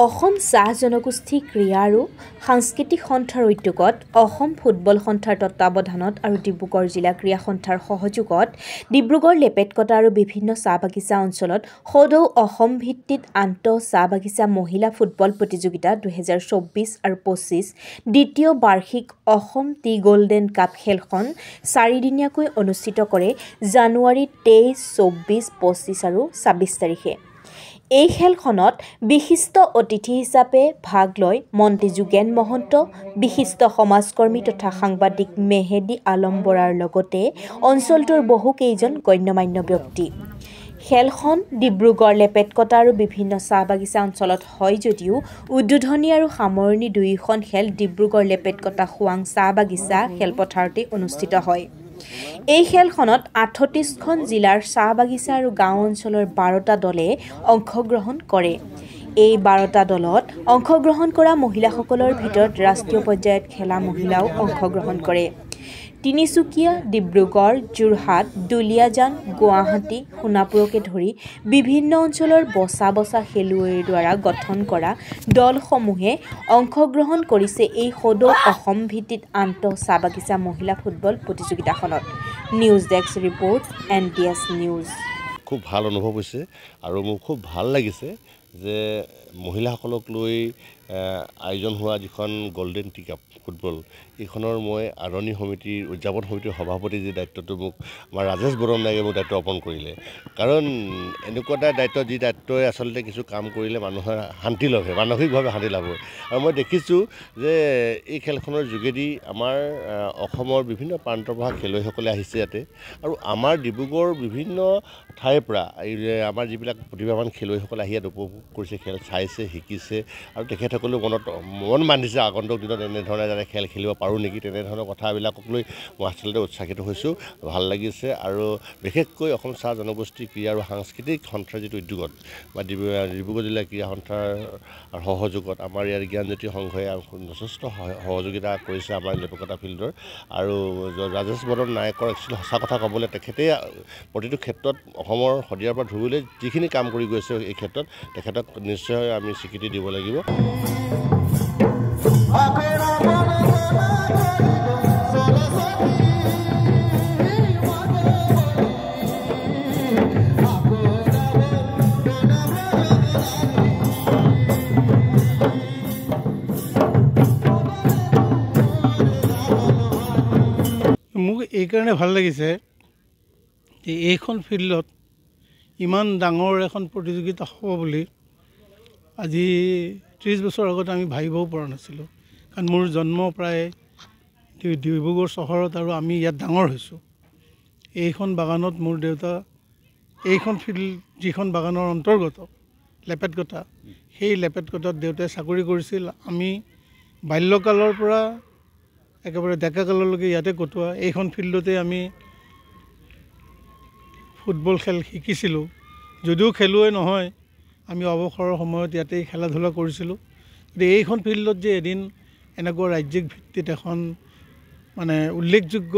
অসম চাহ জনগোষ্ঠী ক্ৰীড়া আৰু সাংস্কৃতিক সন্থাৰ উদ্যোগত অসম ফুটবল সন্থাৰ তত্বাৱধানত আৰু ডিব্ৰুগড় জিলা ক্ৰীড়া সন্থাৰ সহযোগত ডিব্ৰুগড় লেপেটকটা আৰু বিভিন্ন চাহ বাগিচা অঞ্চলত সদৌ অসম ভিত্তিত আন্তঃ চাহ বাগিচা মহিলা ফুটবল প্ৰতিযোগিতা 2024 আৰু 25 দ্বিতীয় বাৰ্ষিক অসম টি গোল্ডেন কাপ খেলখন 4 দিনীয়াকৈ অনুষ্ঠিত কৰে জানুৱাৰী 23, 24, 25 আৰু 26 তাৰিখে। এই খেলখনত বিশিষ্ট অতিথি হিচাপে ভাগ লয় মন্ত্ৰী যোগেন মহন্ত, বিশিষ্ট সমাজকৰ্মী তথা সাংবাদিক মেহেদী আলম বৰাৰ লগতে অঞ্চলটোৰ বহু কেইজন গণ্যমান্য ব্যক্তি। খেলখন ডিব্ৰুগড় লেপেটকটা আৰু বিভিন্ন চাহ বাগিচা অঞ্চলত হয় যদিও উদ্বোধনী আৰু সামৰণি দুয়োখন খেল ডিব্ৰুগড় লেপেটকটা খোৱাং চাহ বাগিচা খেলপথাৰতে অনুষ্ঠিত হয়। এই খেলখনত 38খন জিলাৰ চাহ বাগিচা আৰু গাঁও অঞ্চলৰ 12টা দলে অংশগ্ৰহণ কৰে। এই 12টা দলত অংশগ্ৰহণ কৰা মহিলাসকলৰ ভিতৰত ৰাষ্ট্ৰীয় পৰ্যায়ত খেলা মহিলাও অংশগ্ৰহণ কৰে। তিনিচুকীয়া, ডিব্ৰুগড়, যোৰহাট, দুলিয়াজান, গুৱাহাটী, সোণাপুৰকে ধৰি বিভিন্ন অঞ্চলৰ বচা বচা খেলুৱৈৰ দ্বাৰা গঠন কৰা দলসমূহে অংশগ্ৰহণ কৰিছে এই সদৌ অসম ভিত্তিত আন্তঃ চাহ বাগিচা মহিলা ফুটবল প্ৰতিযোগিতাখনত। News desk report, NTS news. খুব ভাল অনুভৱ হৈছে আৰু মোৰ খুব ভাল লাগিছে যে মহিলাসকলক লৈ আয়োজন হোৱা যিখন গোল্ডেন টি কাপ ফুটবল এইখনৰ মই আদৰণি সমিতিৰ উদযাপন সমিতিৰ সভাপতি যি দায়িত্বটো মোক আমাৰ ৰাজেশ বৰম নায়কে মোক দায়িত্ব অৰ্পণ কৰিলে। কাৰণ এনেকুৱা এটা দায়িত্ব যি দায়িত্বই আচলতে কিছু কাম কৰিলে মানুহৰ শান্তি লাভ হয়, মানসিকভাৱে শান্তি লাভ হয়। আৰু মই দেখিছোঁ যে এই খেলখনৰ যোগেদি আমাৰ অসমৰ বিভিন্ন প্ৰান্তৰ পৰা খেলুৱৈসকলে আহিছে ইয়াতে আৰু আমাৰ ডিব্ৰুগড়ৰ বিভিন্ন ঠাইৰ পৰা আমাৰ যিবিলাক প্ৰতিভাৱান খেলুৱৈসকলে আহি ইয়াত উপভোগ কৰিছে, খেল চাইছে, শিকিছে আৰু তেখেতসকলেও মন বান্ধিছে আগন্তুক দিনত এনেধৰণে যাতে খেল খেলিব পাৰোঁ নেকি, তেনেধৰণৰ কথাবিলাকক লৈ মই আচলতে উৎসাহিত হৈছোঁ, ভাল লাগিছে। আৰু বিশেষকৈ অসম চাহ জনগোষ্ঠী ক্ৰীড়া আৰু সাংস্কৃতিক সন্থাৰ যিটো উদ্যোগত বা ডিব্ৰুগড় জিলা ক্ৰীড়া সন্থাৰ সহযোগত আমাৰ ইয়াৰ জ্ঞানজ্যোতি সংঘই যথেষ্ট সহযোগিতা কৰিছে আমাৰ লেপেটকটা ফিল্ডৰ। আৰু ৰাজেশ বৰম নায়কৰ একচুৱেলি সঁচা কথা ক'বলৈ তেখেতে প্ৰতিটো ক্ষেত্ৰত অসমৰ শদিয়াৰ পৰা ধৰিবলৈ যিখিনি কাম কৰি গৈছে এই ক্ষেত্ৰত তেখেতক নিশ্চয় আমি স্বীকৃতি দিব লাগিব। মোক এইকাৰণে ভাল লাগিছে যে এইখন ফিল্ডত ইমান ডাঙৰ এখন প্ৰতিযোগিতা হ'ব বুলি আজি 30 বছৰ আগত আমি ভাবিবও পৰা নাছিলোঁ। কাৰণ মোৰ জন্ম প্ৰায় ডিব্ৰুগড় চহৰত আৰু আমি ইয়াত ডাঙৰ হৈছোঁ। এইখন বাগানত মোৰ দেউতা, এইখন ফিল্ড যিখন বাগানৰ অন্তৰ্গত লেপেটকটা, সেই লেপেটকটাত দেউতাই চাকৰি কৰিছিল। আমি বাল্যকালৰ পৰা একেবাৰে ডেকাকাললৈকে ইয়াতে কটোৱা এইখন ফিল্ডতে আমি ফুটবল খেল শিকিছিলোঁ। যদিও খেলুৱৈ নহয়, আমি অৱসৰৰ সময়ত ইয়াতেই খেলা ধূলা কৰিছিলোঁ। গতিকে এইখন ফিল্ডত যে এদিন এনেকুৱা ৰাজ্যিক ভিত্তিত এখন মানে উল্লেখযোগ্য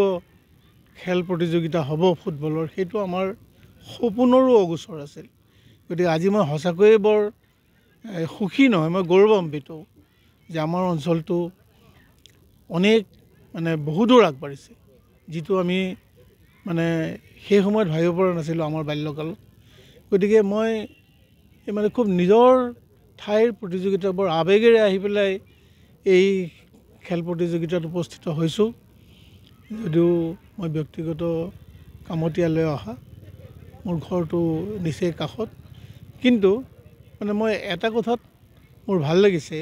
খেল প্ৰতিযোগিতা হ'ব ফুটবলৰ, সেইটো আমাৰ সপোনৰো অগোচৰ আছিল। গতিকে আজি মই সঁচাকৈয়ে বৰ সুখী নহয়, মই গৌৰৱান্বিত যে আমাৰ অঞ্চলটো অনেক বহু দূৰ আগবাঢ়িছে, যিটো আমি সেই সময়ত ভাবিব পৰা নাছিলোঁ আমাৰ বাল্যকালত। গতিকে মই খুব নিজৰ ঠাইৰ প্ৰতিযোগিতা বৰ আৱেগেৰে আহি পেলাই এই খেল প্ৰতিযোগিতাত উপস্থিত হৈছোঁ। যদিও মই ব্যক্তিগত কামত ইয়ালৈ অহা, মোৰ ঘৰটো নিচেই কাষত, কিন্তু মই এটা কথাত মোৰ ভাল লাগিছে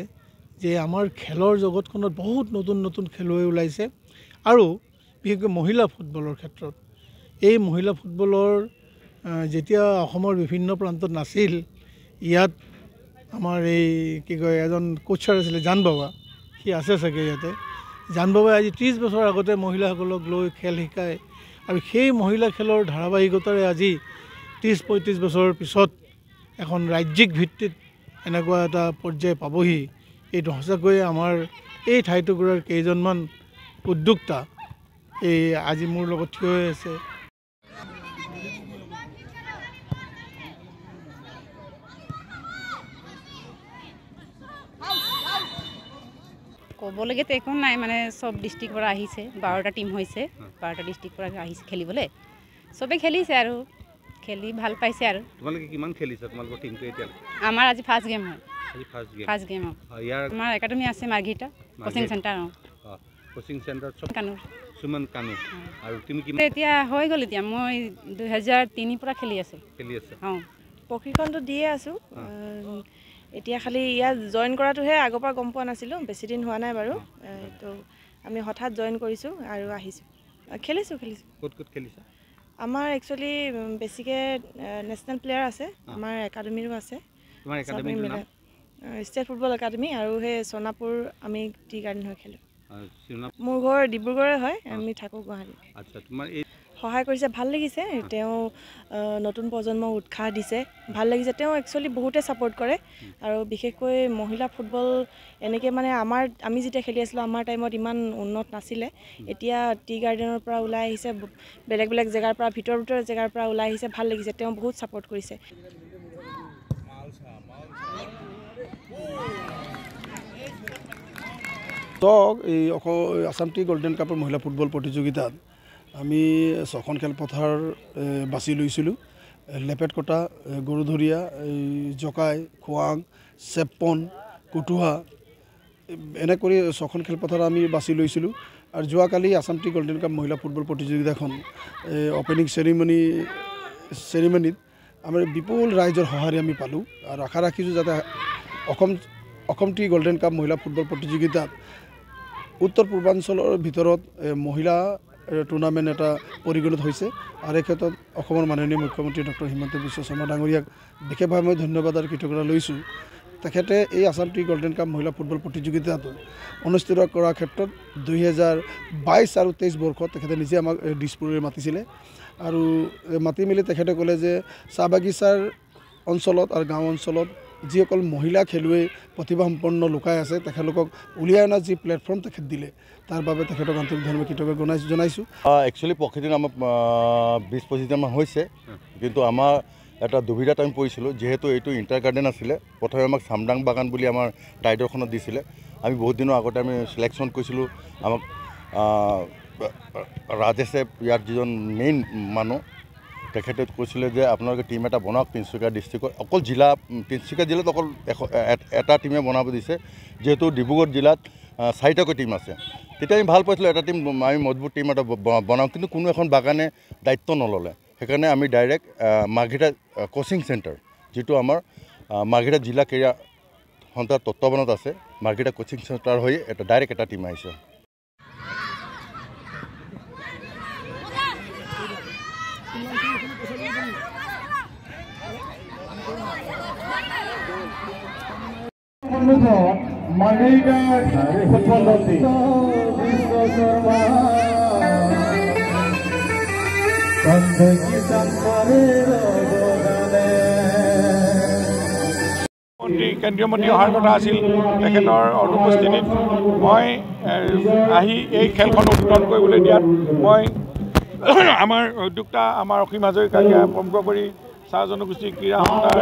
যে আমাৰ খেলৰ জগতখনত বহুত নতুন নতুন খেলুৱৈ ওলাইছে। আৰু বিশেষকৈ মহিলা ফুটবলৰ ক্ষেত্ৰত এই মহিলা ফুটবলৰ যেতিয়া অসমৰ বিভিন্ন প্ৰান্তত নাছিল, ইয়াত আমাৰ এই এজন কোচাৰ আছিলে জান বাবা, সি আছে চাগে ইয়াতে। জান বাবাই আজি 30 বছৰ আগতে মহিলাসকলক লৈ খেল শিকায় আৰু সেই মহিলা খেলৰ ধাৰাবাহিকতাৰে আজি 30-35 বছৰৰ পিছত এখন ৰাজ্যিক ভিত্তিত এনেকুৱা এটা পৰ্যায় পাবহি। এইটো সঁচাকৈয়ে আমাৰ এই ঠাইটুকুৰাৰ কেইজনমান উদ্যোক্তা এই আজি মোৰ লগত থিয় হৈ আছে। ক'বলগীয়াতো একো নাই মানে চব ডিষ্ট্ৰিক্টৰ পৰা আহিছে 12টা টিম হৈছে 12টা ডিষ্ট্ৰিক্টৰ পৰা আহিছে খেলিবলৈ চবে খেলিছে আৰু খেলি ভাল পাইছে আৰু তোমালোকে কিমান খেলিছা তোমালোকৰ টিমটো এতিয়া আমাৰ আজি ফাৰ্ষ্ট গেম হয় আজি ফাৰ্ষ্ট গেম ইয়াৰ আমাৰ একাডেমি আছে Margherita coaching centre coaching centre কানুৰ সুমন কানু আৰু তুমি কি এতিয়া হৈ গ'ল এতিয়া মই 2003 পৰা খেলি আছোঁ প্ৰশিক্ষণটো দিয়ে আছোঁ এতিয়া খালি ইয়াত জইন কৰাটোহে আগৰ পৰা গম পোৱা নাছিলোঁ বেছি দিন হোৱা নাই বাৰু তো আমি হঠাৎ জইন কৰিছোঁ আৰু আহিছোঁ খেলিছোঁ ক'ত খেলিছা আমাৰ একচুৱেলি বেছিকৈ নেশ্যনেল প্লেয়াৰ আছে আমাৰ একাডেমিৰো আছে তোমাৰ একাডেমিৰ নাম ষ্টেট ফুটবল একাডেমি আৰু সেই সোণাপুৰ আমি টি গাৰ্ডেন হৈ খেলোঁ মোৰ ঘৰ ডিব্ৰুগড়ে হয় আমি থাকোঁ গুৱাহাটীত আচ্ছা তোমাৰ এই সহায় কৰিছে ভাল লাগিছে তেওঁ নতুন প্ৰজন্মক উৎসাহ দিছে ভাল লাগিছে তেওঁ একচুৱেলি বহুতে ছাপোৰ্ট কৰে আৰু বিশেষকৈ মহিলা ফুটবল এনেকৈ মানে আমি যেতিয়া খেলি আছিলোঁ আমাৰ টাইমত ইমান উন্নত নাছিলে এতিয়া টি গাৰ্ডেনৰ পৰা ওলাই আহিছে বেলেগ বেলেগ জেগাৰ পৰা ভিতৰ জেগাৰ পৰা ওলাই আহিছে ভাল লাগিছে তেওঁ বহুত ছাপোৰ্ট কৰিছে তো এই আসাম টি গোল্ডেন কাপৰ মহিলা ফুটবল প্ৰতিযোগিতাত আমি 6খন খেলপথাৰ বাছি লৈছিলোঁ লেপেটকটা গৰুধৰীয়া জকাই খোৱাং চেপন কুটুহা এনে কৰি 6খন খেলপথাৰ আমি বাছি লৈছিলোঁ আৰু যোৱাকালি আসাম টি গোল্ডেন কাপ মহিলা ফুটবল প্ৰতিযোগিতাখন অপেনিং চেৰিমনিত আমাৰ বিপুল ৰাইজৰ সঁহাৰি আমি পালোঁ আৰু আশা ৰাখিছোঁ যাতে অসম টি গোল্ডেন কাপ মহিলা ফুটবল প্ৰতিযোগিতাত উত্তৰ পূৰ্বাঞ্চলৰ ভিতৰত মহিলা টুৰ্ণামেণ্ট এটা পৰিগণিত হৈছে আৰু এই ক্ষেত্ৰত অসমৰ মাননীয় মুখ্যমন্ত্ৰী ডক্টৰ হিমন্ত বিশ্ব শৰ্মা ডাঙৰীয়াক বিশেষভাৱে মই ধন্যবাদ আৰু কৃতজ্ঞতা লৈছোঁ তেখেতে এই আসাম টি গোল্ডেন কাপ মহিলা ফুটবল প্ৰতিযোগিতাটো অনুষ্ঠিত কৰাৰ ক্ষেত্ৰত 2022 আৰু 23 বৰ্ষত তেখেতে নিজে আমাক দিছপুৰলৈ মাতিছিলে আৰু মাতি মেলি তেখেতে ক'লে যে চাহ বাগিচাৰ অঞ্চলত আৰু গাঁও অঞ্চলত যিসকল মহিলা খেলুৱৈ প্ৰতিভাসম্পন্ন লোকাই আছে তেখেতলোকক উলিয়াই অনা যি প্লেটফৰ্ম তেখেত দিলে তাৰ বাবে তেখেতক আন্তৰিক ধৰ্মীয় কৃতজ্ঞতা জনাইছোঁ একচুৱেলি প্ৰশিক্ষণ আমাৰ 20-25 দিনমান হৈছে কিন্তু আমাৰ এটা দুবিধা টাইম পৰিছিলোঁ যিহেতু এইটো ইণ্টাৰ গাৰ্ডেন আছিলে প্ৰথমে আমাক চামডাং বাগান বুলি আমাৰ টাইটলখনত দিছিলে আমি বহুত দিনৰ আগতে আমি চিলেকশ্যন কৰিছিলোঁ আমাক ৰাজেশে ইয়াৰ যিজন মেইন মানুহ তেখেতে কৈছিলে যে আপোনালোকে টিম এটা বনাওক তিনিচুকীয়া ডিষ্ট্ৰিক্টত অকল তিনিচুকীয়া জিলাত অকল এটা টিমে বনাব দিছে যিহেতু ডিব্ৰুগড় জিলাত 4টাকৈ টিম আছে তেতিয়া আমি ভাল পাইছিলোঁ এটা টিম আমি মজবুত টিম এটা বনাওঁ কিন্তু কোনো এখন বাগানে দায়িত্ব নল'লে সেইকাৰণে আমি ডাইৰেক্ট মাৰ্ঘিটা কোচিং চেণ্টাৰ যিটো আমাৰ মাৰ্ঘিটা জিলা ক্ৰীড়া সন্থাৰ তত্বাৱধানত আছে মাৰ্ঘিটা কোচিং চেণ্টাৰ হৈ ডাইৰেক্ট এটা টিম আহিছে কেন্দ্ৰীয় মন্ত্ৰী অহাৰ কথা আছিল তেখেতৰ অনুপস্থিতিত মই আহি এই খেলখন উদ্বোধন কৰিবলৈ দিয়াত মই আমাৰ উদ্যোক্তা আমাৰ অসীম হাজৰিকাকে প্ৰমুখ কৰি চাহ জনগোষ্ঠী ক্ৰীড়া সন্থাৰ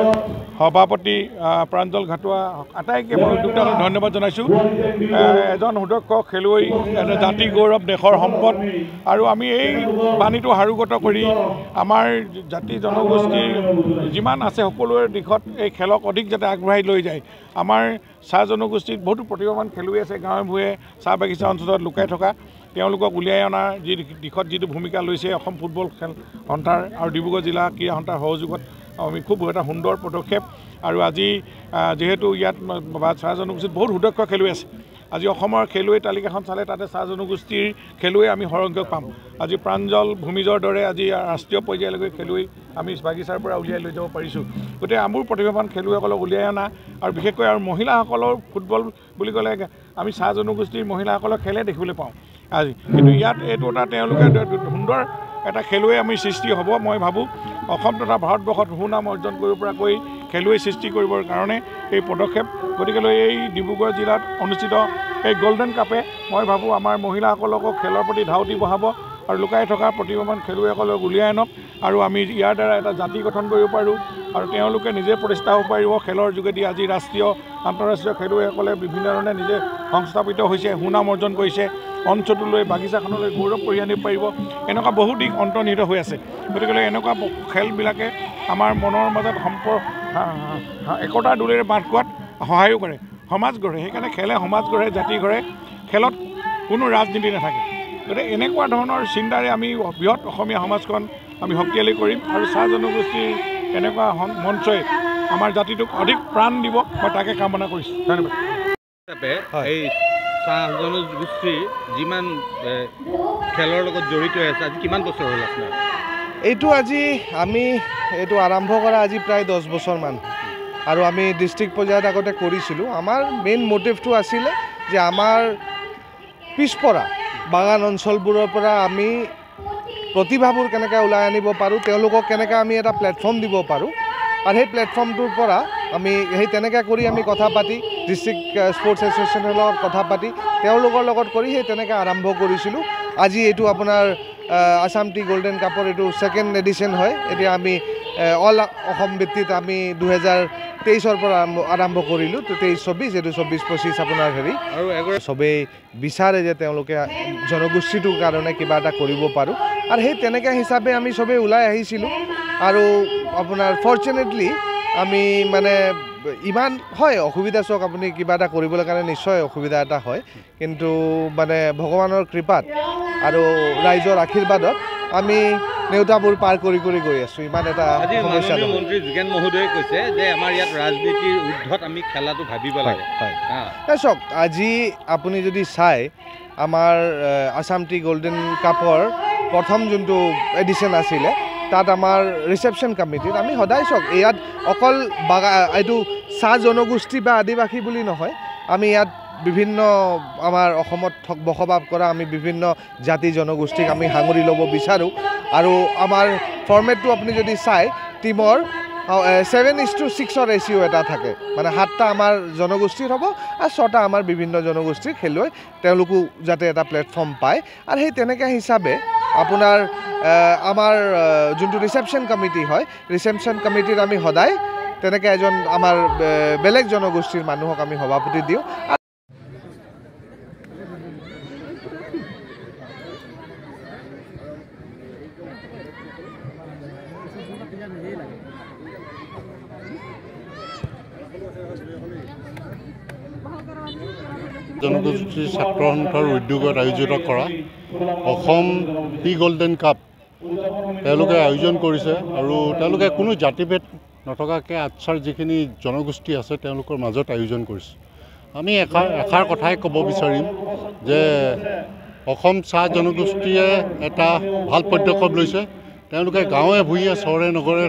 সভাপতি প্ৰাঞ্জল ঘাটোৱা আটাইকে মই উদ্যোক্তাক ধন্যবাদ জনাইছোঁ এজন সুদক্ষ খেলুৱৈ এটা জাতি গৌৰৱ দেশৰ সম্পদ আৰু আমি এই বাণীটো সাৰোগত কৰি আমাৰ জাতি জনগোষ্ঠীৰ যিমান আছে সকলোৰে দিশত এই খেলক অধিক যাতে আগবঢ়াই লৈ যায় আমাৰ চাহ জনগোষ্ঠীত বহুতো প্ৰতিভাৱান খেলুৱৈ আছে গাঁৱে ভূঞে চাহ বাগিচা অঞ্চলত লুকাই থকা তেওঁলোকক উলিয়াই অনাৰ যি দিশত যিটো ভূমিকা লৈছে অসম ফুটবল খেল সন্থাৰ আৰু ডিব্ৰুগড় জিলা ক্ৰীড়া সন্থাৰ সহযোগত আমি খুব এটা সুন্দৰ পদক্ষেপ আৰু আজি যেহেতু ইয়াত চাহ জনগোষ্ঠীত বহুত সুদক্ষ খেলুৱৈ আছে আজি অসমৰ খেলুৱৈ তালিকাখন চালে তাতে চাহ জনগোষ্ঠীৰ খেলুৱৈ আমি সৰহসংখ্যক পাম আজি প্ৰাঞ্জল ভূমিজৰ দৰে আজি ৰাষ্ট্ৰীয় পৰ্যায়লৈকে খেলুৱৈ আমি বাগিচাৰ পৰা উলিয়াই লৈ যাব পাৰিছোঁ গতিকে আমাৰ প্ৰতিভাৱান খেলুৱৈসকলক উলিয়াই অনা আৰু বিশেষকৈ আৰু মহিলাসকলৰ ফুটবল বুলি ক'লে আমি চাহ জনগোষ্ঠীৰ মহিলাসকলৰ খেলে দেখিবলৈ পাওঁ আজি কিন্তু ইয়াত এইটো এটা তেওঁলোকে সুন্দৰ এটা খেলুৱৈ আমি সৃষ্টি হ'ব মই ভাবোঁ অসম তথা ভাৰতবৰ্ষত সুনাম অৰ্জন কৰিব পৰাকৈ খেলুৱৈ সৃষ্টি কৰিবৰ কাৰণে এই পদক্ষেপ গতিকেলৈ এই ডিব্ৰুগড় জিলাত অনুষ্ঠিত এই গোল্ডেন কাপে মই ভাবোঁ আমাৰ মহিলাসকলকো খেলৰ প্ৰতি ধাউতি বঢ়াব আৰু লুকাই থকা প্ৰতিভাৱান খেলুৱৈসকলক উলিয়াই আনক আৰু আমি ইয়াৰ দ্বাৰা এটা জাতি গঠন কৰিব পাৰোঁ আৰু তেওঁলোকে নিজে প্ৰতিষ্ঠা হ'ব পাৰিব খেলৰ যোগেদি আজি ৰাষ্ট্ৰীয় আন্তঃৰাষ্ট্ৰীয় খেলুৱৈসকলে বিভিন্ন ধৰণে নিজে সংস্থাপিত হৈছে সুনাম অৰ্জন কৰিছে অঞ্চলটোলৈ বাগিচাখনলৈ গৌৰৱ কঢ়িয়াই আনিব পাৰিব এনেকুৱা বহু দিশ অন্তৰ্নিহিত হৈ আছে গতিকে এনেকুৱা খেলবিলাকে আমাৰ মনৰ মাজত একতাৰ দোলেৰে বান্ধ খোৱাত সহায়ো কৰে সমাজ গঢ়ে সেইকাৰণে খেলে সমাজ গঢ়ে জাতি গঢ়ে খেলত কোনো ৰাজনীতি নাথাকে গতিকে এনেকুৱা ধৰণৰ চিন্তাৰে আমি বৃহৎ অসমীয়া সমাজখন আমি শক্তিশালী কৰিম আৰু চাহ জনগোষ্ঠীৰ এনেকুৱা মঞ্চই আমাৰ জাতিটোক অধিক প্ৰাণ দিব মই তাকে কামনা কৰিছোঁ ধন্যবাদ এই চাহ জনগোষ্ঠীৰ যিমান খেলৰ লগত জড়িত হৈ আছে আজি কিমান বছৰ হ'ল আপোনাৰ এইটো আজি আমি এইটো আৰম্ভ কৰা আজি প্ৰায় 10 বছৰমান আৰু আমি ডিষ্ট্ৰিক্ট পৰ্যায়ত আগতে কৰিছিলোঁ আমাৰ মেইন মোটিভটো আছিলে যে আমাৰ পিছপৰা বাগান অঞ্চলবোৰৰ পৰা আমি প্ৰতিভাবোৰ কেনেকৈ ওলাই আনিব পাৰোঁ তেওঁলোকক কেনেকৈ আমি এটা প্লেটফৰ্ম দিব পাৰোঁ আৰু সেই প্লেটফৰ্মটোৰ পৰা আমি সেই তেনেকৈ কৰি আমি কথা পাতি ডিষ্ট্ৰিক্ট স্পৰ্টছ এছ'চিয়েশ্যনৰ লগত কথা পাতি তেওঁলোকৰ লগত কৰি সেই তেনেকৈ আৰম্ভ কৰিছিলোঁ আজি এইটো আপোনাৰ আসাম টি গোল্ডেন কাপৰ এইটো 2nd এডিশ্যন হয় এতিয়া আমি অল অসম ভিত্তিত আমি 2023 পৰা আৰম্ভ কৰিলোঁ 23-24 এইটো 24-25 আপোনাৰ হেৰি আৰু চবেই বিচাৰে যে তেওঁলোকে জনগোষ্ঠীটোৰ কাৰণে কিবা এটা কৰিব পাৰোঁ আৰু সেই তেনেকৈ হিচাপে আমি চবেই ওলাই আহিছিলোঁ আৰু আপোনাৰ ফৰ্চুনেটলি আমি মানে ইমান হয় অসুবিধা চাওক আপুনি কিবা এটা কৰিবলৈ কাৰণে নিশ্চয় অসুবিধা এটা হয় কিন্তু মানে ভগৱানৰ কৃপাত আৰু ৰাইজৰ আশীৰ্বাদত আমি নেওতাবোৰ পাৰ কৰি গৈ আছোঁ ইমান এটা সমস্যা নহয় মন্ত্ৰী যোগেন মহোদয়ে কৈছে যে আমাৰ ইয়াত ৰাজনীতিৰ ঊৰ্ধত আমি খেলাটো ভাবিব লাগে হয় চাওক আজি আপুনি যদি চাই আমাৰ আসাম টি গোল্ডেন কাপৰ প্ৰথম যোনটো এডিশ্যন আছিলে তাত আমাৰ ৰিচেপশ্যন কমিটিত আমি সদায় চাওক ইয়াত অকল এইটো চাহ জনগোষ্ঠী বা আদিবাসী বুলি নহয় আমি ইয়াত বিভিন্ন আমাৰ অসমত বসবাস কৰা আমি বিভিন্ন জাতি জনগোষ্ঠীক আমি সাঙুৰি ল'ব বিচাৰোঁ আৰু আমাৰ ফৰ্মেটটো আপুনি যদি চাই টিমৰ 7:6 ৰেচিঅ' এটা থাকে মানে 7টা আমাৰ জনগোষ্ঠীৰ হ'ব আৰু 6টা আমাৰ বিভিন্ন জনগোষ্ঠীৰ খেলুৱৈ তেওঁলোকো যাতে এটা প্লেটফৰ্ম পায় আৰু সেই তেনেকৈ হিচাপে আপোনাৰ আমাৰ যোনটো ৰিচেপশ্যন কমিটি হয় ৰিচেপশ্যন কমিটিত আমি সদায় তেনেকৈ এজন আমাৰ বেলেগ জনগোষ্ঠীৰ মানুহক আমি সভাপতি দিওঁ জনগোষ্ঠীৰ ছাত্ৰ সন্থাৰ উদ্যোগত আয়োজিত কৰা অসম টি গোল্ডেন কাপ তেওঁলোকে আয়োজন কৰিছে আৰু তেওঁলোকে কোনো জাতিভেদ নথকাকৈ আচ্ছাৰ যিখিনি জনগোষ্ঠী আছে তেওঁলোকৰ মাজত আয়োজন কৰিছে আমি এষাৰ কথাই ক'ব বিচাৰিম যে অসম চাহ জনগোষ্ঠীয়ে এটা ভাল পদক্ষেপ লৈছে তেওঁলোকে গাঁৱে ভূঞে চহৰে নগৰে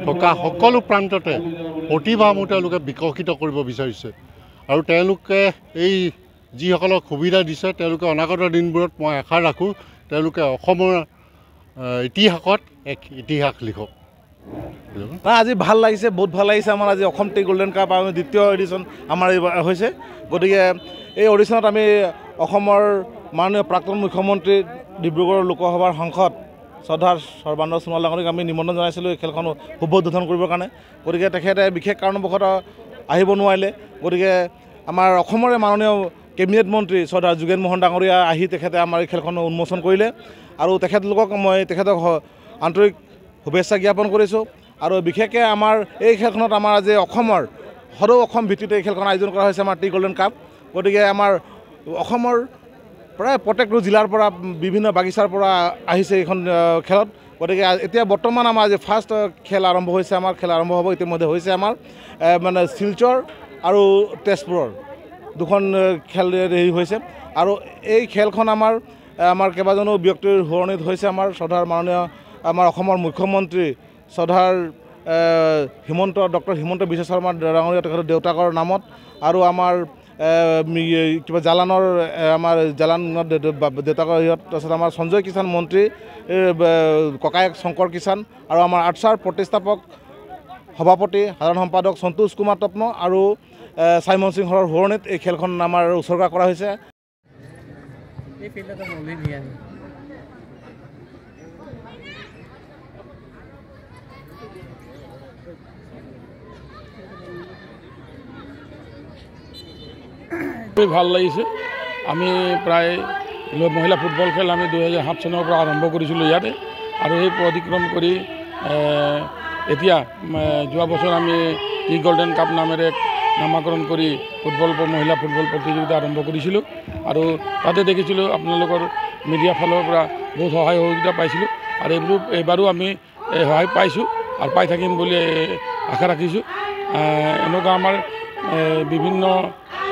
থকা সকলো প্ৰান্ততে প্ৰতিভাসমূহ তেওঁলোকে বিকশিত কৰিব বিচাৰিছে আৰু তেওঁলোকে এই যিসকলক সুবিধা দিছে তেওঁলোকে অনাগত দিনবোৰত মই আশা ৰাখোঁ তেওঁলোকে অসমৰ ইতিহাসত এক ইতিহাস লিখক আজি ভাল লাগিছে বহুত ভাল লাগিছে আমাৰ আজি অসম টি গোল্ডেন কাপ আৰু দ্বিতীয় এডিশ্যন আমাৰ হৈছে গতিকে এই অডিশ্যনত আমি অসমৰ মাননীয় প্ৰাক্তন মুখ্যমন্ত্ৰী ডিব্ৰুগড় লোকসভাৰ সাংসদ শ্ৰদ্ধাৰ সৰ্বানন্দ সোণোৱাল ডাঙৰীক আমি নিমন্ত্ৰণ জনাইছিলোঁ এই খেলখন শুভ উদ্বোধন কৰিবৰ কাৰণে গতিকে তেখেতে বিশেষ কাৰণবশতঃ আহিব নোৱাৰিলে গতিকে আমাৰ অসমৰে মাননীয় কেবিনেট মন্ত্ৰী শ্ৰদ্ধাৰ যোগেন মোহন ডাঙৰীয়া আহি তেখেতে আমাৰ এই খেলখন উন্মোচন কৰিলে আৰু তেখেতলোকক মই তেখেতক আন্তৰিক শুভেচ্ছা জ্ঞাপন কৰিছোঁ আৰু বিশেষকৈ আমাৰ এই খেলখনত আমাৰ আজি অসমৰ সদৌ অসম ভিত্তিতে এই খেলখন আয়োজন কৰা হৈছে আমাৰ টি গোল্ডেন কাপ গতিকে আমাৰ অসমৰ প্ৰায় প্ৰত্যেকটো জিলাৰ পৰা বিভিন্ন বাগিচাৰ পৰা আহিছে এইখন খেলত গতিকে এতিয়া বৰ্তমান আমাৰ আজি ফাৰ্ষ্ট খেল আৰম্ভ হৈছে আমাৰ খেল আৰম্ভ হ'ব ইতিমধ্যে হৈছে আমাৰ মানে শিলচৰ আৰু তেজপুৰৰ দুখন খেল হেৰি হৈছে আৰু এই খেলখন আমাৰ কেইবাজনো ব্যক্তিৰ সোঁৱৰণিত হৈছে আমাৰ শ্ৰদ্ধাৰ মাননীয় আমাৰ অসমৰ মুখ্যমন্ত্ৰী শ্ৰদ্ধাৰ ডক্টৰ হিমন্ত বিশ্ব শৰ্মা ডাঙৰীয়া তেখেতৰ দেউতাকৰ নামত আৰু আমাৰ কিবা জালানৰ আমাৰ জালানৰ দেউতাকৰ হেৰিয়ত তাৰপিছত আমাৰ সঞ্জয় কিষাণ মন্ত্ৰী ককায়েক শংকৰ কিষাণ আৰু আমাৰ আৰ্টছাৰ প্ৰতিষ্ঠাপক সভাপতি সাধাৰণ সম্পাদক সন্তোষ কুমাৰ তত্ন আৰু চাইমন সিংহৰ সোঁৱৰণিত এই খেলখন আমাৰ উৎসৰ্গা কৰা হৈছে ভাল লাগিছে আমি প্ৰায় মহিলা ফুটবল খেল আমি 2007 চনৰ পৰা আৰম্ভ কৰিছিলোঁ ইয়াতে আৰু এই অতিক্ৰম কৰি এতিয়া যোৱা বছৰ আমি টি গোল্ডেন কাপ নামেৰে নামাকৰণ কৰি মহিলা ফুটবল প্ৰতিযোগিতা আৰম্ভ কৰিছিলোঁ আৰু তাতে দেখিছিলোঁ আপোনালোকৰ মিডিয়া ফালৰ পৰা বহুত সহায় সহযোগিতা পাইছিলোঁ আৰু এইবাৰো আমি সহায় পাইছোঁ আৰু পাই থাকিম বুলি আশা ৰাখিছোঁ এনেকুৱা আমাৰ বিভিন্ন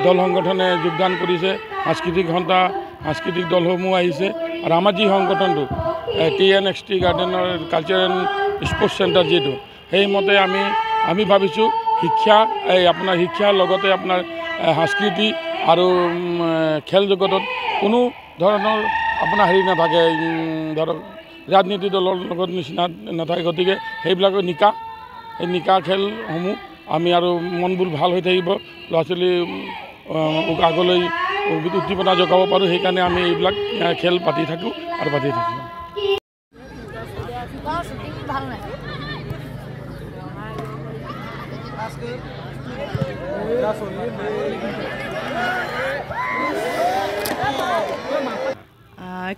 দল সংগঠনে যোগদান কৰিছে সাংস্কৃতিক দলসমূহ আহিছে আৰু আমাৰ যি সংগঠনটো TNXT গাৰ্ডেনৰ কালচাৰ এণ্ড স্পৰ্টছ চেণ্টাৰ যিটো সেইমতে আমি ভাবিছোঁ আপোনাৰ শিক্ষাৰ লগতে আপোনাৰ সংস্কৃতি আৰু খেল জগতত কোনো ধৰণৰ আপোনাৰ হেৰি নাথাকে ধৰক ৰাজনীতি দলৰ লগত নিচিনা নাথাকে গতিকে সেইবিলাকৰ এই নিকা খেলসমূহ আমি আৰু মনবোৰ ভাল হৈ থাকিব ল'ৰা ছোৱালী আগলৈ উদ্দীপনা জগাব পাৰোঁ সেইকাৰণে আমি এইবিলাক খেল পাতি থাকোঁ আৰু পাতি থাকিম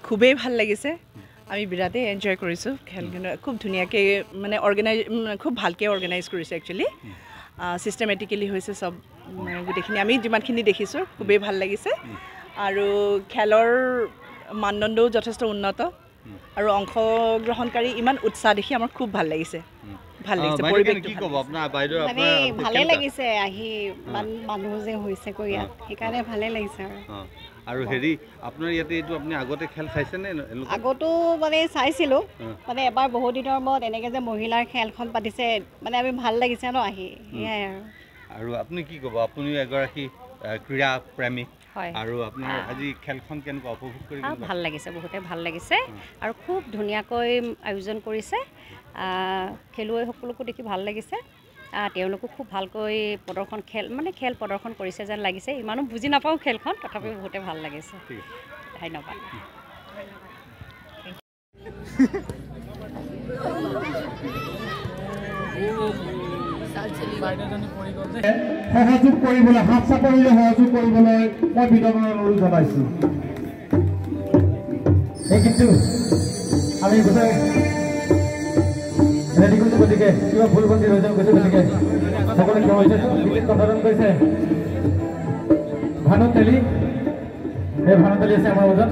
খুবেই ভাল লাগিছে আমি বিৰাটেই এনজয় কৰিছোঁ খেলখন খুব ধুনীয়াকৈ মানে খুব ভালকৈ অৰ্গেনাইজ কৰিছে একচুৱেলি ছিষ্টেমেটিকেলি হৈছে চব গোটেইখিনি আমি যিমানখিনি দেখিছোঁ খুবেই ভাল লাগিছে আৰু খেলৰ মানদণ্ডও যথেষ্ট উন্নত আৰু অংশগ্ৰহণকাৰী ইমান উৎসাহ দেখি আমাৰ খুব ভাল লাগিছে ভালেই লাগিছে আহি মানুহ যে হৈছে কৈ ইয়াত সেইকাৰণে ভালেই লাগিছে আৰু হেৰি আপোনাৰ ইয়াতে এইটো আপুনি আগতে খেল চাইছেনে আগতো মানে চাইছিলোঁ মানে এবাৰ বহুত দিনৰ মূৰত এনেকৈ যে মহিলাৰ খেলখন পাতিছে মানে আমি ভাল লাগিছে ন আহি সেয়াই আৰু আপুনি কি ক'ব আপুনিও এগৰাকী ক্ৰীড়া প্ৰেমী আৰু আপোনাৰ আজি খেলখন কেনেকুৱা উপভোগ কৰি ভাল লাগিছে বহুতে ভাল লাগিছে আৰু খুব ধুনীয়াকৈ আয়োজন কৰিছে খেলুৱৈসকলকো দেখি ভাল লাগিছে তেওঁলোকো খুব ভালকৈ খেল প্ৰদৰ্শন কৰিছে যেন লাগিছে ইমানো বুজি নাপাওঁ খেলখন তথাপিও বহুতে ভাল লাগিছে ধন্যবাদ সহযোগ কৰিবলৈ হাত চাপৰিলৈ সহযোগ কৰিবলৈ মই বিনম্ৰ অনুৰোধ জনাইছোঁ এই কিন্তু আমি গোটেই ৰেডি কৰিছোঁ গতিকে কিবা ভুল ভণ্টি হৈ যাব গৈছে গতিকে সকলোৱে কিয় হৈছে বিশেষ সম্পাদন কৰিছে ভানুতলি এই ভানুতলি আছে আমাৰ মাজত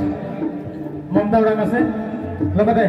মমতা ওৰাং আছে লগতে